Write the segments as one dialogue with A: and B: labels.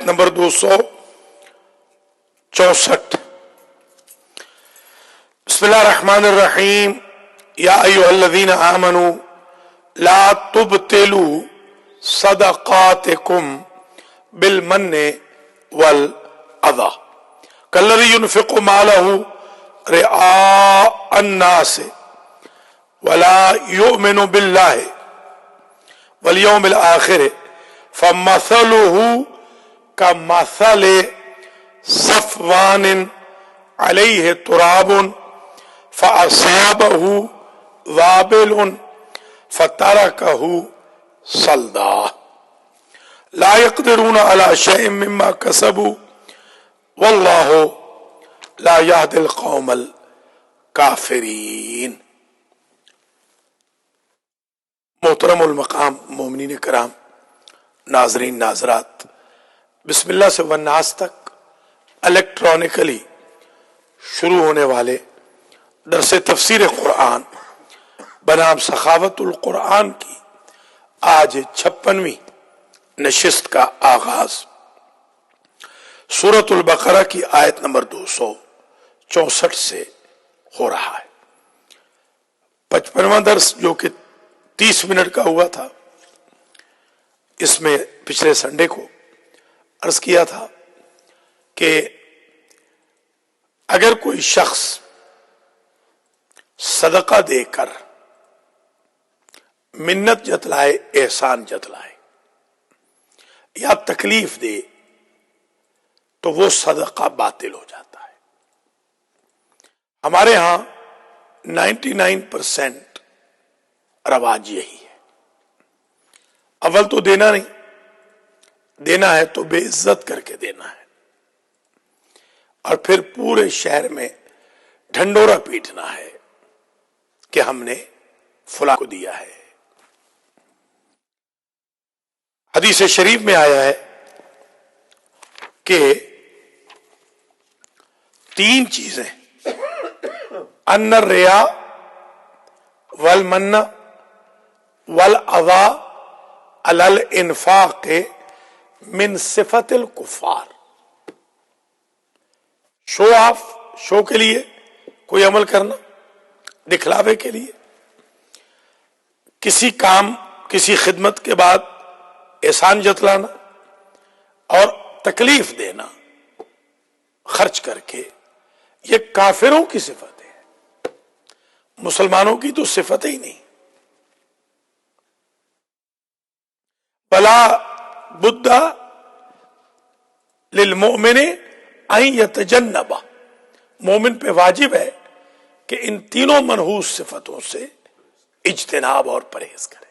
A: Number 264. بسم اللہ الرحمن الرحیم. یا ایھا الذین آمنوا لا تبطلوا صدقاتکم بالمن والأذى کالذی ينفق مالہ رئاء الناس ولا یؤمن باللہ والیوم الآخر فمثلہ کمثل صفوان علیہ تراب فأصابہ وابل فترکہ صلدا لا يقدرون على شيء مما كسبوا واللہ لا يهدي القوم الكافرین. محترم المقام مومنین کرام، ناظرین ناظرات، بسم اللہ سے والناس تک الیکٹرانکلی شروع ہونے والے درس تفسیر قرآن بنام سخاوت القرآن کی آج 56ویں نشست کا آغاز سورۃ البقرہ کی آیت نمبر 264 سے ہو رہا ہے. 55واں درس جو کہ 30 منٹ کا ہوا تھا، اس میں پچھلے سنڈے کو عرض کیا تھا کہ اگر کوئی شخص صدقہ دے کر منت جتلائے، احسان جتلائے یا تکلیف دے تو وہ صدقہ باطل ہو جاتا ہے. ہمارے ہاں 99% رواج یہی ہے. اول تو دینا نہیں، دینا ہے تو بے عزت کر کے دینا ہے، اور پھر پورے شہر میں ڈھنڈورا پیٹنا ہے کہ ہم نے فلاں کو دیا ہے. حدیث شریف میں آیا ہے کہ 3 چیزیں ان الریا والمن والاذى علی الانفاق من صفت الکفار. شو آف، شو کے لیے کوئی عمل کرنا، دکھلاوے کے لیے، کسی کام، کسی خدمت کے بعد احسان جتلانا اور تکلیف دینا خرچ کر کے، یہ کافروں کی صفت ہے، مسلمانوں کی تو صفت ہی نہیں. بلا بد للمؤمن ان یتجنب، مومن پہ واجب ہے کہ ان تینوں منحوس صفتوں سے اجتناب اور پرہیز کرے.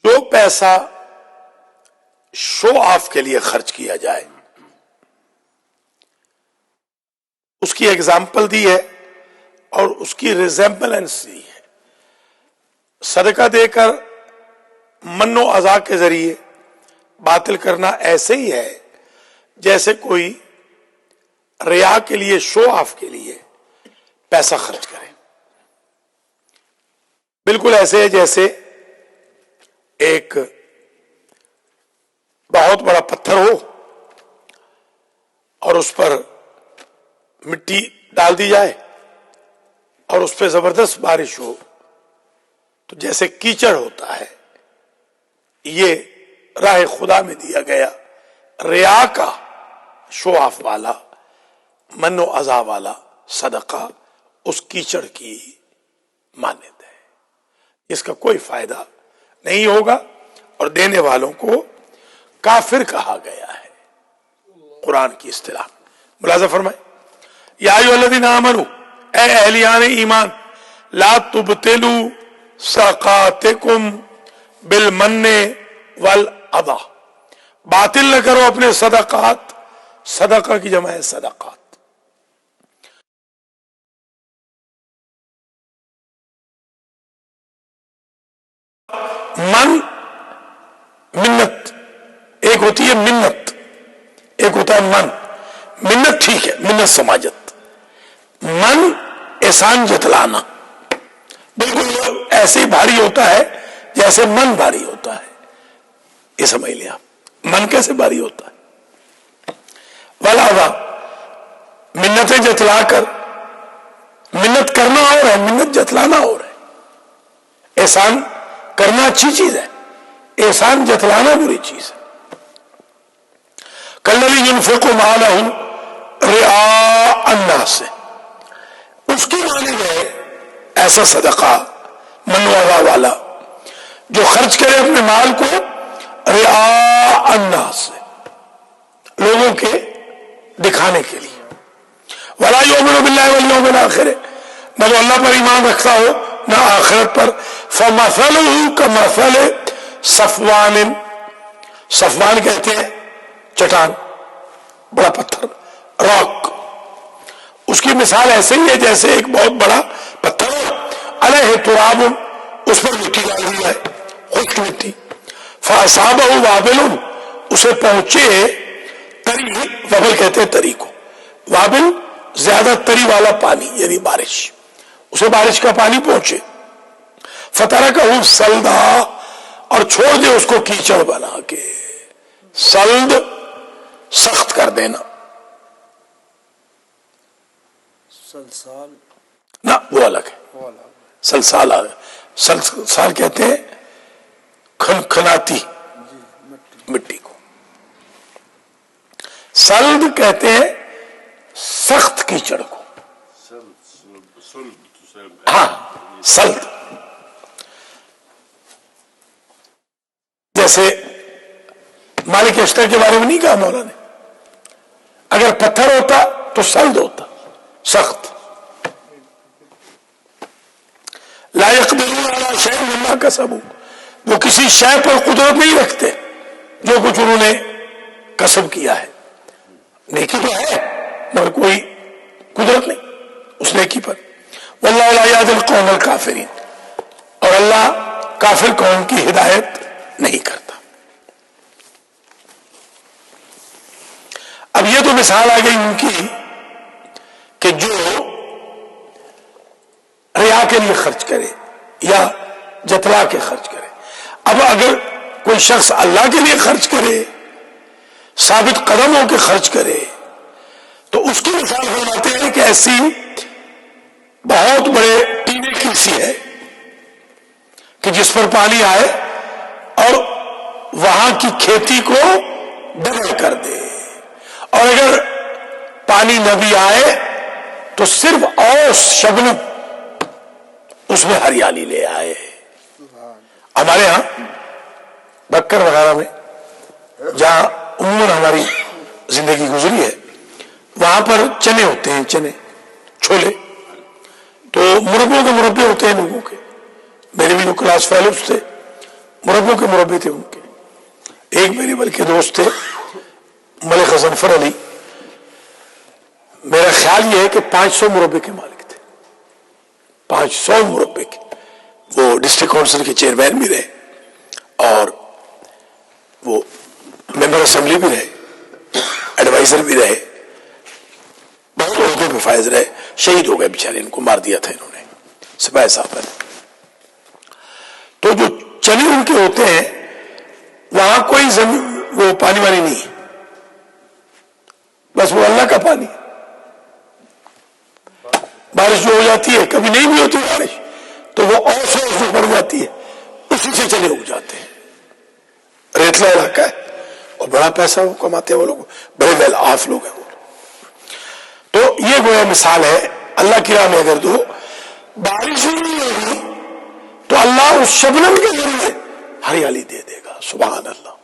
A: جو پیسہ شو آف کے لیے خرچ کیا جائے، اس کی ایگزامپل دی ہے اور اس کی ریزیمبلنس دی ہے. صدقہ دے کر من و اذا کے ذریعے باطل کرنا ایسے ہی ہے جیسے کوئی ریا کے لیے، شو آف کے لیے پیسہ خرچ کرے. بالکل ایسے ہے جیسے ایک بہت بڑا پتھر ہو اور اس پر مٹی ڈال دی جائے اور اس پہ زبردست بارش ہو تو جیسے کیچڑ ہوتا ہے، یہ راہ خدا میں دیا گیا ریا کا، شو آف والا، من و اذا والا صدقہ اس کیچڑ کی مانند ہے. اس کا کوئی فائدہ نہیں ہوگا اور دینے والوں کو کافر کہا گیا ہے قرآن کی اصطلاح. ملاحظہ فرمائیں، یا ایھا الذین آمنوا، اے اہلیان ایمان، لا تبطلوا صدقاتکم بالمن والاذى، باطل نہ کرو اپنے صدقات. صدقہ کی جمع ہے صدقات. من منت ایک ہوتی ہے، منت ایک ہوتا ہے من. منت ٹھیک ہے، منت سماجت. من احسان جتلانا، بالکل ایسے ہی بھاری ہوتا ہے جیسے من بھاری ہوتا ہے. یہ سمجھ لیا من کیسے بھاری ہوتا ہے. والا منتیں جتلا کر، منت کرنا اور ہے، منت جتلانا اور ہے. احسان کرنا اچھی چیز ہے، احسان جتلانا بری چیز ہے. کالذی ينفق مالہ رئاء الناس، اس کی مانے گئے ایسا صدقہ من وغا والا جو خرچ کرے اپنے مال کو رئاء الناس، لوگوں کے دکھانے کے لیے. ولا یؤمن باللہ والیوم الآخر، نہ وہ اللہ پر ایمان رکھتا ہو نہ آخرت پر. فمثلہ کمثل صفوان، صفوان کہتے ہیں چٹان، بڑا پتھر، راک. اس کی مثال ایسے ہی ہے جیسے ایک بہت بڑا پتھر ہو، علیہ تراب، اس پر مٹی ڈال دی جائے، خشک مٹی. فاصابہ وابل، اسے پہنچے تری، وبل کہتے ہیں تری کو، وابل زیادہ تری والا پانی یعنی بارش، اسے بارش کا پانی پہنچے. فترکہ صلدا، اور چھوڑ دے اس کو کیچڑ بنا کے. سلد سخت کر دینا،
B: سلسال
A: نہ وہ الگ ہے. سلسال سلسال کہتے ہیں کھنکھناتی مٹی کو. سلد کہتے ہیں سخت کیچڑ کو. ہاں سلد، جیسے مالک اشتر کے بارے میں نہیں کہا مولا نے، اگر پتھر ہوتا تو سلد ہوتا، سخت. لا يقدرون على شيء مما كسبوا، وہ کسی شے پر قدرت نہیں رکھتے جو کچھ انہوں نے کسب کیا ہے. نیکی تو ہے مگر کوئی قدرت نہیں اس نیکی پر. واللہ لا يهدي القوم الكافرین، اور اللہ کافر قوم کی ہدایت نہیں کرتا. اب یہ تو مثال آ گئی ان کی کہ جو ریا کے لیے خرچ کرے یا جتلا کے خرچ کرے. اب اگر کوئی شخص اللہ کے لیے خرچ کرے، ثابت قدم ہو کے خرچ کرے، تو اس کی مثال فرماتے ہیں کہ ایسی بہت بڑے پینے کی سی ہے کہ جس پر پانی آئے اور وہاں کی کھیتی کو ڈبل کر دے، اور اگر پانی نہ بھی آئے تو صرف اوس شبنم اس میں ہریالی لے آئے. ہمارے ہاں بکر وغیرہ میں جہاں عموماً ہماری زندگی گزری ہے وہاں پر چنے ہوتے ہیں، چنے چھولے، تو مربوں کے مربے ہوتے ہیں لوگوں کے. میرے بھی جو کلاس فیلوز تھے مربوں کے مربے تھے ان کے. ایک میری بلکہ دوست تھے ملک غضنفر علی، میرا خیال یہ ہے کہ 500 مربے کے مالک تھے، 500 مربے کے. وہ ڈسٹرکٹ کونسل کے چیئرمین بھی رہے اور وہ ممبر اسمبلی بھی رہے، ایڈوائزر بھی رہے، بہت عہدوں پہ فائز رہے. شہید ہو گئے بیچارے، ان کو مار دیا تھا انہوں نے سپاہی صاحب نے. تو جو چنے ان کے ہوتے ہیں وہاں کوئی زمین وہ پانی وانی نہیں ہے، بس وہ اللہ کا پانی. بارش جو ہو جاتی ہے، کبھی نہیں بھی ہوتی بارش تو وہ اوس میں پڑ جاتی ہے، اسی سے چنے اگ جاتے ہیں. ریتلا علاقہ ہے اور بڑا پیسہ وہ کماتے ہیں وہ لوگ، بڑے ویل آف لوگ ہیں وہ. تو یہ گویا مثال ہے اللہ کی راہ میں اگر دو بارش ہی نہیں ہوگی تو اللہ اس شبنم کے ذریعے ہریالی دے دے گا. سبحان اللہ.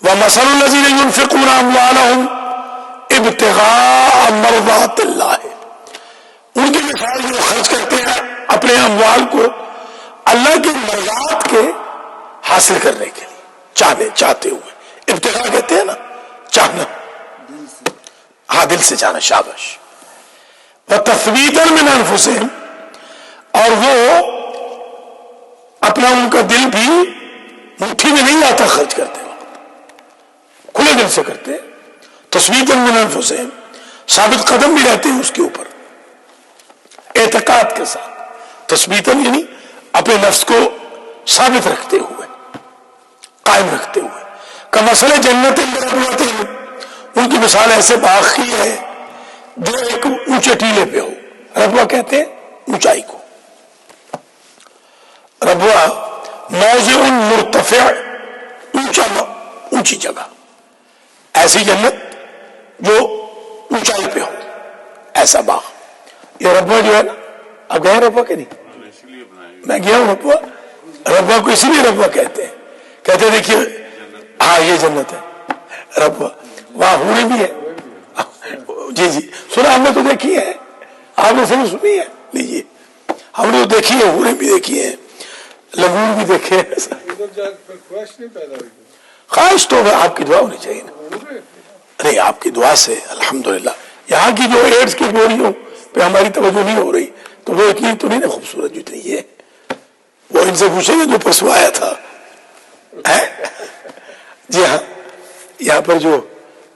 A: وَمَثَلُ الَّذِينَ يُنْفِقُونَ أَمْوَالَهُمْ ابْتِغَاءَ مَرْضَاتِ اللَّهِ، ان کی مثال جو خرچ کرتے ہیں اپنے اموال کو اللہ کی مرضات کے حاصل کرنے کے لیے، چاہتے ہوئے. ابتغاء کہتے ہیں نا چاہنا، ہاں دل سے چاہنا. شاباش. وَتَثْبِيتًا مِنْ أَنفُسِهِمْ، اور وہ اپنا ان کا دل بھی مٹھی میں نہیں آتا خرچ کرتے وقت، کھلے دل سے کرتے. تثبیتاً من انفسہم، ثابت قدم بھی رہتے ہیں اس کے اوپر اعتقاد کے ساتھ. تثبیتاً یعنی اپنے نفس کو ثابت رکھتے ہوئے، قائم رکھتے ہوئے. کمثل جنت بربوۃ، ان کی مثال ایسے باغ کی ہے جو ایک اونچے ٹیلے پہ ہو. ربوہ کہتے ہیں اونچائی کو. ربوہ موضع مرتفع، اونچی جگہ. ایسی جنت جو اونچائی پہ ہو، ایسا باغ. یہ ربوہ جو ہے نا، آپ گئے ربوہ کہ نہیں؟ میں گیا ہوں ربوہ. ربوہ کو اسی لیے ربوہ کہتے ہیں. کہتے ہیں دیکھیے ہاں یہ جنت ہے ربوہ. وہاں حوریں بھی ہے. جی جی سنا، ہم نے تو دیکھی ہے. آپ نے صرف سنی ہے؟ لیجیے ہم نے تو دیکھی ہے، حوریں بھی دیکھی ہے، لگون بھی دیکھے ہیں. خواہش تو آپ کی دعا ہونی چاہیے نا. نہیں، آپ کی دعا سے الحمدللہ. یہاں کی جو ایڈز کی گولیوں پہ ہماری توجہ نہیں ہو رہی تو وہ اتنی تو نہیں نا خوبصورت جتنی یہ. وہ ان سے پوچھیں گے جو پرسوں آیا تھا. جی ہاں، یہاں پر جو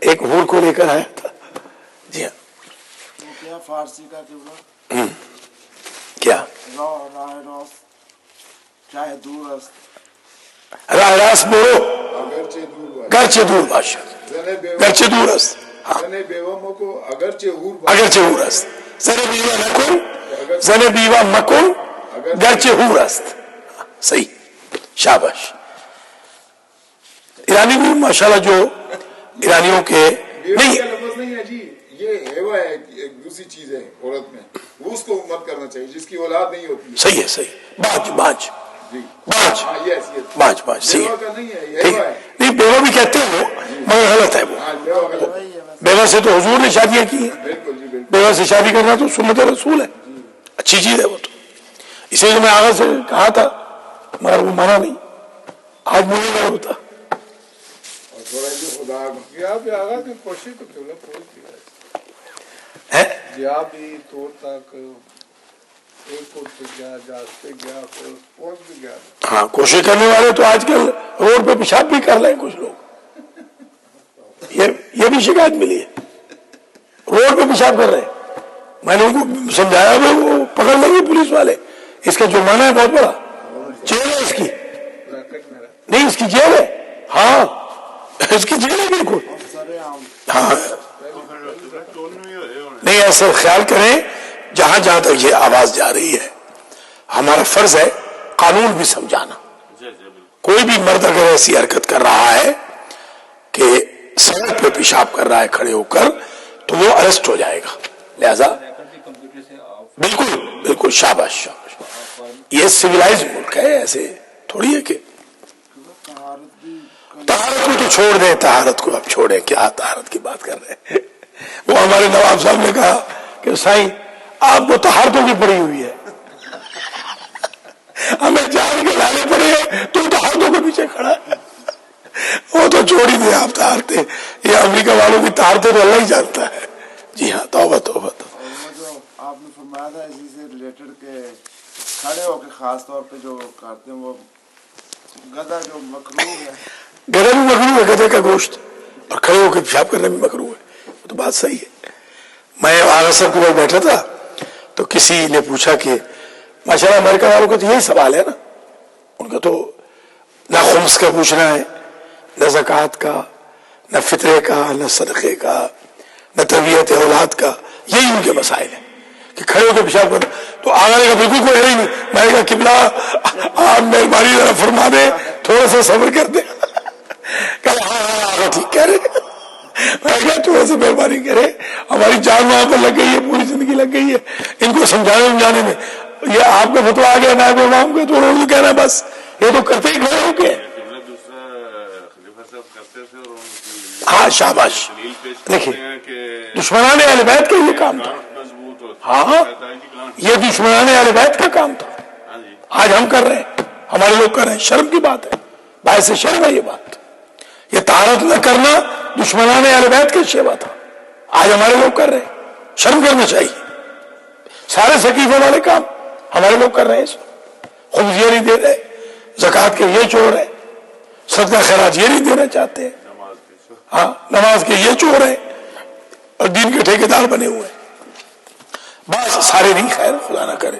A: ایک حور کو لے کر آیا تھا. جی ہاں.
B: کیا فارسی کا قبلہ
A: کیا
B: چاہے دور است،
A: راہ راست بولو، گرچہ دور باشد، گرچہ دور است.
C: زن بیوہ کو اگرچہ
A: اگرچہ حور است. زن بیوہ نکن، زن بیوہ مکن گرچہ حور است. صحیح، شاباش. ایرانی بھی ماشاءاللہ جو ایرانیوں کے نہیں،
C: لفظ نہیں ہے جی، یہ ہیوا ہے، ایک دوسری چیز ہے عورت میں، وہ اس کو مت کرنا چاہیے جس کی اولاد نہیں ہوتی.
A: صحیح ہے، صحیح. بانچ بانچ
C: جی
A: بانچ
C: ہاں، یس یس،
A: بانچ بانچ. صحیح
C: بیوہ
A: ہے.
C: کا نہیں ہے، یہ
A: ٹھیک.
C: ہیوا ہے.
A: نہیں، بیوہ بھی کہتے ہیں وہ، مگر غلط ہے وہ.
C: ہاں بیوہ کا
A: بیوہ سے تو حضور نے شادیاں کی ہیں.
C: بالکل جی بالکل.
A: بیوہ سے شادی کرنا تو سنت رسول ہے، اچھی چیز ہے وہ تو. اسی لیے میں آغا سے کہا تھا مگر وہ مانا نہیں. آج مجھے نہ ہوتا.
C: اور تھوڑا جی خدا
D: گیا بھی آگا کی کوشش تو کیوں نہ پہنچ گیا
A: ہے.
D: گیا بھی تو تک ایئرپورٹ پہ گیا، جہاز پہ گیا، پھر پہنچ بھی گیا.
A: ہاں، کوشش کرنے والے تو آج کل روڈ پہ پیشاب بھی کر لیں کچھ لوگ. یہ بھی شکایت ملی ہے، روڈ پہ پیشاب کر رہے ہیں. میں نے ان کو سمجھایا بھی، وہ پکڑ لیں گے پولیس والے. اس کا جرمانہ ہے بہت بڑا، جیل ہے اس کی.
D: براکٹ میرا
A: نہیں، اس کی جیل ہے. ہاں اس کی جیل ہے بالکل.
B: سر عام
A: ہاں نہیں، ایسے خیال کریں جہاں جہاں تک یہ آواز جا رہی ہے ہمارا فرض ہے قانون بھی سمجھانا. کوئی بھی مرد اگر ایسی حرکت کر رہا ہے کہ سڑک پہ پیشاب کر رہا ہے کھڑے ہو کر تو وہ اریسٹ ہو جائے گا. لہذا بالکل بالکل، شاباش شاباش. یہ سویلائز ملک ہے، ایسے تھوڑی ہے کہ
B: طہارت بھی
A: طہارت کو تو چھوڑ دیں. طہارت کو اب چھوڑیں، کیا طہارت کی بات کر رہے ہیں. وہ ہمارے نواب صاحب نے کہا کہ سائیں آپ کو طہارتوں کی پڑی ہوئی ہے، ہمیں جان کے لانے پڑے ہیں تو طہارتوں کے پیچھے کھڑا ہے. وہ تو چھوڑ ہی دیں آپ طہارتے. یہ امریکہ والوں کی طہارتے تو اللہ ہی جانتا ہے. جی ہاں، توبہ توبہ توبہ.
B: اور وہ جو آپ نے فرمایا تھا اسی سے ریلیٹڈ کہ کھڑے ہو کے خاص طور پہ جو کرتے ہیں وہ گدھا جو مکروہ ہے.
A: گدھا بھی مکروہ ہے، گدھے کا گوشت، اور کھڑے ہو کے پیشاب کرنا بھی مکروہ ہے. وہ تو بات صحیح ہے. میں آغا صاحب کے پاس بیٹھا تھا تو کسی نے پوچھا کہ ماشاءاللہ امریکہ والوں کا تو یہی سوال ہے نا، ان کا تو نہ خمس کا پوچھنا ہے، نہ زکوٰۃ کا، نہ فطرے کا، نہ صدقے کا، نہ تربیت اولاد کا. یہی ان کے مسائل ہیں کہ کھڑے ہو کے پیشاب کرنا. تو آگے کا بالکل کوئی ہے نہیں. میں نے کہا قبلہ آپ مہربانی ذرا فرما دیں، تھوڑا سا صبر کر دیں. کہ ہاں ہاں آگا ٹھیک کہہ رہے. میں کہا تھوڑا سا مہربانی کرے، ہماری جان وہاں پر لگ گئی ہے، پوری زندگی لگ گئی ہے ان کو سمجھانے میں. یہ آپ کا فتویٰ آ گیا نائب امام کے تو انہوں نے کہنا بس یہ تو کرتے ہی کھڑے ہو کے. ہاں شاباش. دیکھیے دشمنان اہل بیت کا یہ کام تھا. ہاں یہ دشمنان اہل بیت کا کام تھا. آج ہم کر رہے ہیں، ہمارے لوگ کر رہے ہیں. شرم کی بات ہے، باعث شرم ہے یہ بات. یہ طہارت نہ کرنا دشمنان اہل بیت کا شیوا تھا، آج ہمارے لوگ کر رہے ہیں. شرم کرنا چاہیے. سارے ثقیفے والے کام ہمارے لوگ کر رہے ہیں. خمس یہ نہیں دے رہے، زکوٰۃ کے یہ چور ہے، صدقہ خیرات یہ نہیں دینا چاہتے ہیں، ہاں نماز کے یہ چور ہیں اور دین کے ٹھیکیدار بنے ہوئے ہیں. بس سارے نہیں، خیر خدا نہ کرے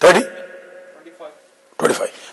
A: 25,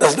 A: $10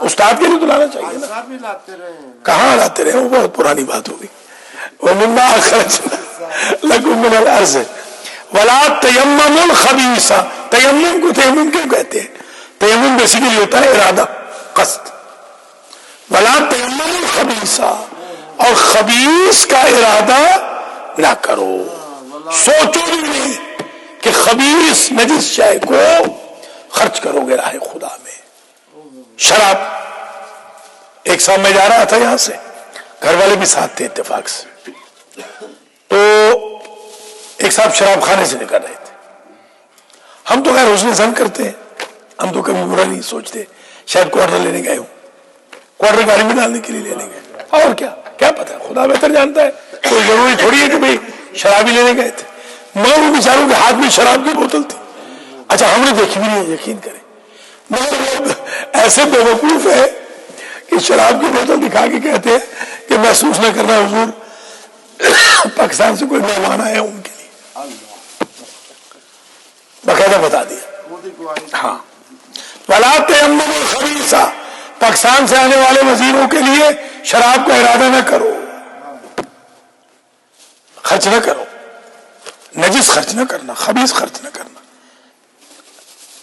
A: استاد کے لیے تو لانا چاہیے نا.
B: صاحب بھی لاتے رہے ہیں.
A: کہاں لاتے رہے, وہ بہت پرانی بات ہوگی. وَمِمَّا أَخْرَجْنَا لَكُم مِّنَ الْأَرْضِ وَلَا تَيَمَّمُوا الْخَبِيثَ. تیمم کو تیمم کیوں کہتے ہیں؟ تیمم بیسیکلی ہوتا ہے ارادہ, قصد. وَلَا تَيَمَّمُوا الْخَبِيثَ, اور خبیث کا ارادہ نہ کرو. سوچو بھی نہیں کہ خبیث نجس شے کو خرچ کرو گے راہ خدا میں. شراب, ایک صاحب میں جا رہا تھا یہاں سے, گھر والے بھی ساتھ تھے اتفاق سے, تو ایک صاحب شراب خانے سے نکل رہے تھے. ہم تو خیر حسن زن کرتے ہیں, ہم تو کبھی برا نہیں سوچتے, شاید کوارٹر لینے گئے ہوں, کوارٹر گاڑی میں ڈالنے کے لیے لینے گئے, اور کیا پتا, خدا بہتر جانتا ہے. کوئی ضروری تھوڑی ہے کہ بھئی شراب ہی لینے گئے تھے. مگر وہ بیچاروں کے ہاتھ میں شراب کی بوتل تھی. اچھا ہم نے دیکھی بھی نہیں, یقین کریں, مگر وہ ایسے بیوقوف ہے کہ شراب کی بوتل دکھا کے کہتے ہیں کہ محسوس نہ کرنا حضور پاکستان سے کوئی مہمان آئے ان کے لیے, باقاعدہ بتا دیا. ہاں, وَلَا تَيَمَّمُوا الْخَبِيثَ, پاکستان سے آنے والے وزیروں کے لیے شراب کا ارادہ نہ کرو, خرچ نہ کرو, نجس خرچ نہ کرنا, خبیث خرچ نہ کرنا.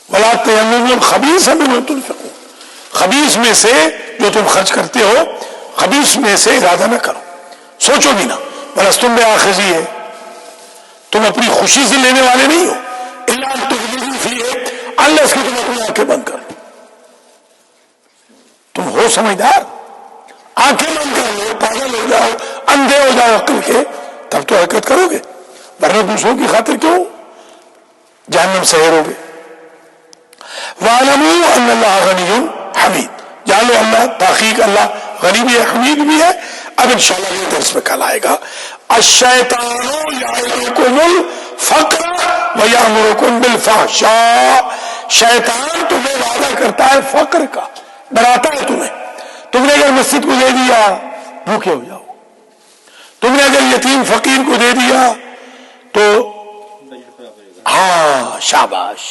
A: وَلَا تَيَمَّمُوا الْخَبِيثَ مِنْهُ تُنْفِقُونَ, خبیث میں سے جو تم خرچ کرتے ہو, خبیث میں سے ارادہ نہ کرو, سوچو بھی نہ. وَلَسْتُمْ بِآخِذِيهِ, تم اپنی خوشی سے لینے والے نہیں ہو, إِلَّا أَن تُغْمِضُوا فِيهِ, اللہ اس کی تم اپنی آنکھیں بند کر لو. تم ہو سمجھدار, آنکھیں بند کر لو, پاگل ہو جاؤ, اندھے ہو جاؤ عقل کے, تب تو حرکت کرو گے, ورنہ دوسروں کی خاطر کیوں جہنم سے ہو گے. وَاعْلَمُوا أَنَّ اللَّهَ غَنِيٌّ حَمِيدٌ, جان لو اللہ, تحقیق اللہ غنی بھی ہے, حمید بھی ہے. اب انشاءاللہ یہ درس میں کل آئے گا. الشیطان یعدکم الفقر ویأمرکم بالفحشاء, شیطان تمہیں وعدہ کرتا ہے فقر کا, ڈراتا ہے تمہیں. تم نے اگر مسجد کو دے دیا بھوکے ہو جاؤ, تم نے اگر یتیم فقیر کو دے دیا تو ہاں شاباش,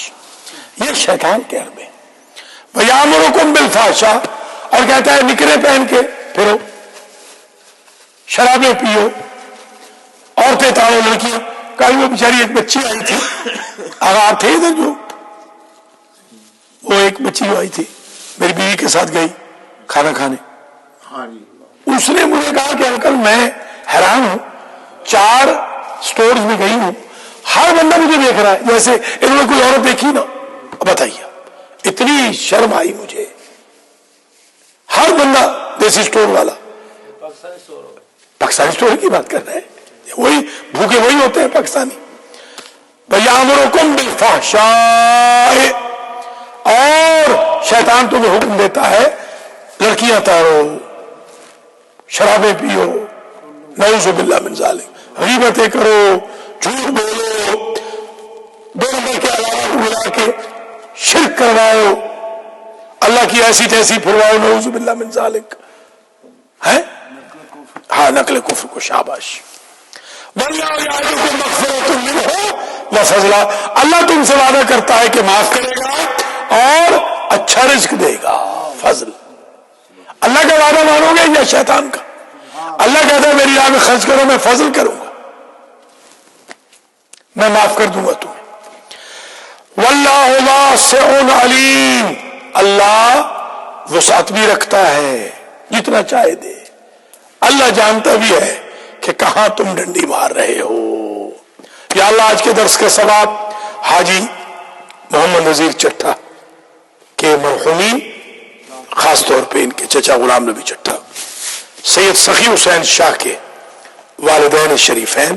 A: یہ شیطان کے حربے. وَيَأْمُرُكُمْ بِالْفَحْشَاءِ, اور کہتا ہے نکرے پہن کے پھرو, شرابیں پیو, عورتیں تاڑو, لڑکیاں. کل وہ بیچاری ایک بچی آئی تھی, آگا آپ تھے ادھر, جو وہ ایک بچی جو آئی تھی میری بیوی کے ساتھ گئی کھانا کھانے, اس نے مجھے کہا کہ انکل میں حیران ہوں, 4 سٹورز میں گئی ہوں, ہر بندہ مجھے دیکھ رہا ہے جیسے انہوں نے کوئی عورت دیکھی نا. بتائیے, اتنی شرم آئی مجھے. ہر بندہ دیسی سٹور والا, پاکستانی سٹور کی بات کر رہے ہیں, وہی بھوکے وہی ہوتے ہیں پاکستانی. وَيَأْمُرُكُمْ بِالْفَحْشَاءِ, اور شیطان تمہیں حکم دیتا ہے لڑکیاں تارو, شرابیں پیو, نعوذ باللہ من ذالک, غیبتیں کرو, جھوٹ بولو, 2 نمبر کے علاوہ ملا کے شرک کرواؤ, اللہ کی ایسی تیسی پھرواؤ, نعوذ باللہ من ذالک ہے. ہاں, نقل کفر کو شاباش. وَاللَّهُ يَعِدُكُم مَغْفِرَةً مِّنْهُ وَفَضْلًا, اللہ تم سے وعدہ کرتا ہے کہ معاف کرے گا اور اچھا رزق دے گا, فضل. اللہ کا وعدہ مانو گے یا شیطان کا؟ اللہ کہتا ہے میری راہ میں خرچ کرو, میں فضل کروں گا, میں معاف کر دوں گا تمہیں. وَاللَّهُ وَاسِعٌ عَلِيمٌ, اللہ وسعت بھی رکھتا ہے, جتنا چاہے دے. اللہ جانتا بھی ہے کہ کہاں تم ڈنڈی مار رہے ہو. یا اللہ آج کے درس کے ثواب حاجی محمد نذیر چٹھا کے مرحومین, خاص طور پہ ان کے چچا غلام نبی چٹھا, سید سخی حسین شاہ کے والدین شریفین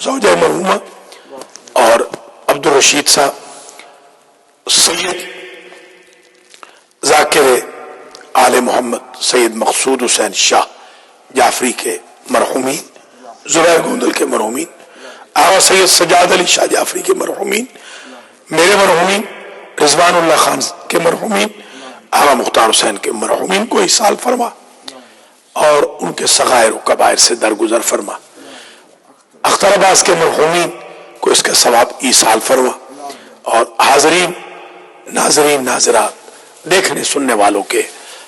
A: زوجہ مرحومہ اور عبد الرشید صاحب, سید ذاکر آل محمد سید مقصود حسین شاہ جعفری کے مرحومین, زبیر گوندل کے مرحومین, آغا سید سجاد علی شاہ جعفری کے مرحومین, میرے مرحومین رضوان اللہ خان کے مرحومین, آغا مختار حسین کے مرحومین کو ایصال فرما اور ان کے صغائر و کبائر سے درگزر فرما. اختر عباس کے مرحومین کو اس کا ثواب ایصال فرما, اور حاضرین ناظرین ناظرات دیکھنے سننے والوں کے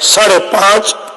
A: 5:30